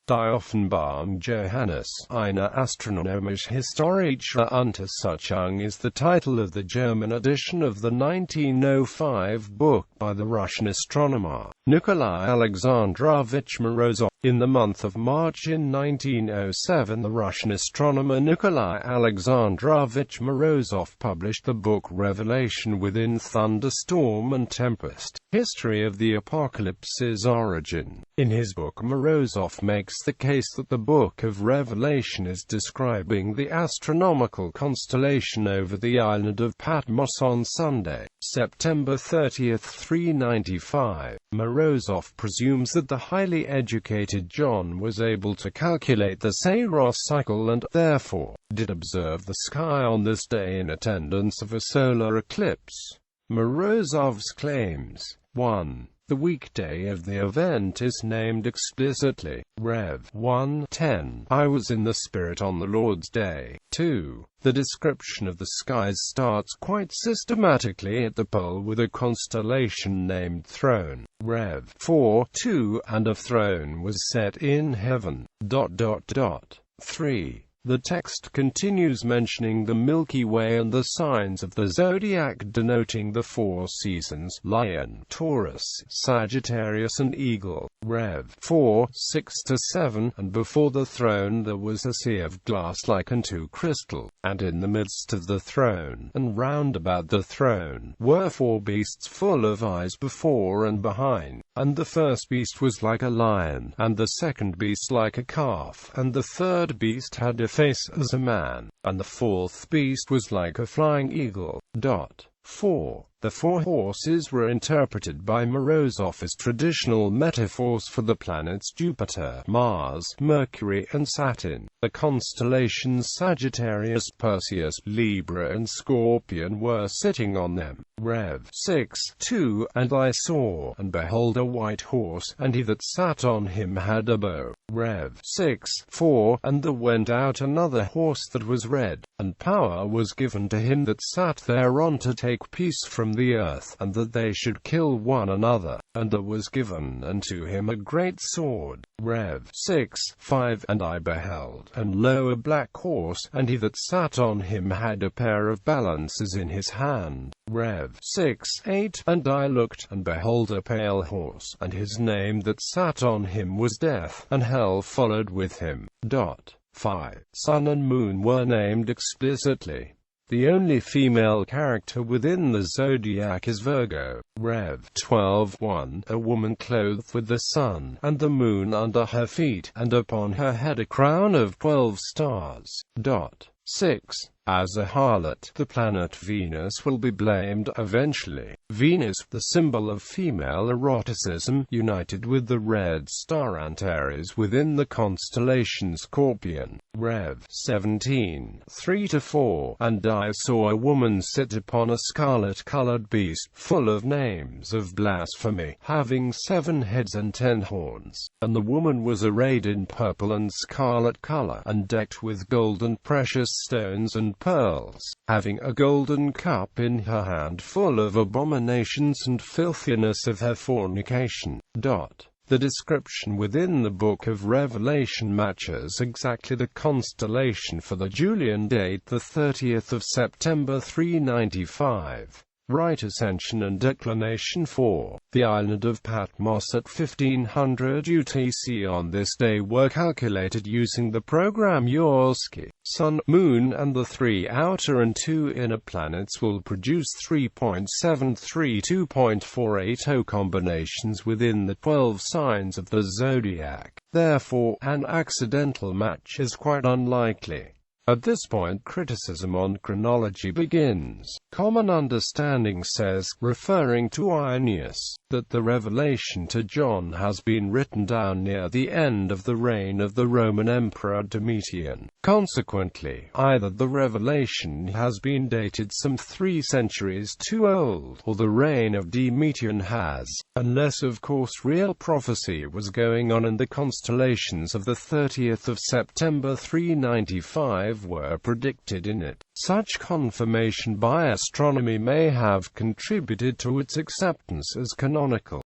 Die Offenbarung Johannis, Eine astronomisch-historische Untersuchung is the title of the German edition of the 1905 book by the Russian astronomer Nikolai Alexandrovich Morozov. In the month of March in 1907, the Russian astronomer Nikolai Alexandrovich Morozov published the book Revelation within Thunderstorm and Tempest.History of the Apocalypse's origin. In his book, Morozov makes the case that the Book of Revelation is describing the astronomical constellation over the island of Patmos on Sunday, September 30, 395. Morozov presumes that the highly educated John was able to calculate the Saros cycle and, therefore, did observe the sky on this day in attendance of a solar eclipse. Morozov's claims: 1. The weekday of the event is named explicitly, Rev. 1:10, I was in the Spirit on the Lord's day. 2. The description of the skies starts quite systematically at the pole with a constellation named Throne, Rev. 4:2, and a throne was set in heaven. 3. The text continues mentioning the Milky Way and the signs of the zodiac denoting the four seasons: Lion, Taurus, Sagittarius and Eagle. Rev. 4:6-7, and before the throne there was a sea of glass like unto crystal, and in the midst of the throne, and round about the throne, were four beasts full of eyes before and behind. And the first beast was like a lion, and the second beast like a calf, and the third beast had a face as a man, and the fourth beast was like a flying eagle. 4. The four horses were interpreted by Morozov as traditional metaphors for the planets Jupiter, Mars, Mercury and Saturn. The constellations Sagittarius, Perseus, Libra and Scorpion were sitting on them. Rev. 6:2, and I saw, and behold a white horse, and he that sat on him had a bow. Rev. 6:4, and there went out another horse that was red, and power was given to him that sat thereon to take peace from the earth, and that they should kill one another. And there was given unto him a great sword. Rev. 6:5, and I beheld, and lo, a black horse, and he that sat on him had a pair of balances in his hand. Rev. 6:8, and I looked, and behold a pale horse, and his name that sat on him was Death, and hell followed with him. 5. Sun and moon were named explicitly. The only female character within the zodiac is Virgo. Rev. 12:1, a woman clothed with the sun, and the moon under her feet, and upon her head a crown of 12 stars. 6. As a harlot, the planet Venus will be blamed eventually. Venus, the symbol of female eroticism, united with the red star Antares within the constellation Scorpion. Rev. 17:3-4, and I saw a woman sit upon a scarlet-colored beast, full of names of blasphemy, having 7 heads and 10 horns. And the woman was arrayed in purple and scarlet color, and decked with gold and precious stones and pearls, having a golden cup in her hand full of abominations and filthiness of her fornication. The description within the Book of Revelation matches exactly the constellation for the Julian date, the 30th of September 395. Right ascension and declination. 4. The island of Patmos at 1500 UTC on this day were calculated using the program Yarsky. Sun, Moon and the 3 outer and 2 inner planets will produce 3.732.480 combinations within the 12 signs of the zodiac. Therefore, an accidental match is quite unlikely. At this point, criticism on chronology begins. Common understanding says, referring to Irenaeus, that the revelation to John has been written down near the end of the reign of the Roman Emperor Domitian. Consequently, either the revelation has been dated some 3 centuries too old, or the reign of Domitian has, unless of course real prophecy was going on and the constellations of the 30th of September 395 were predicted in it. Such confirmation by astronomy may have contributed to its acceptance as canonical.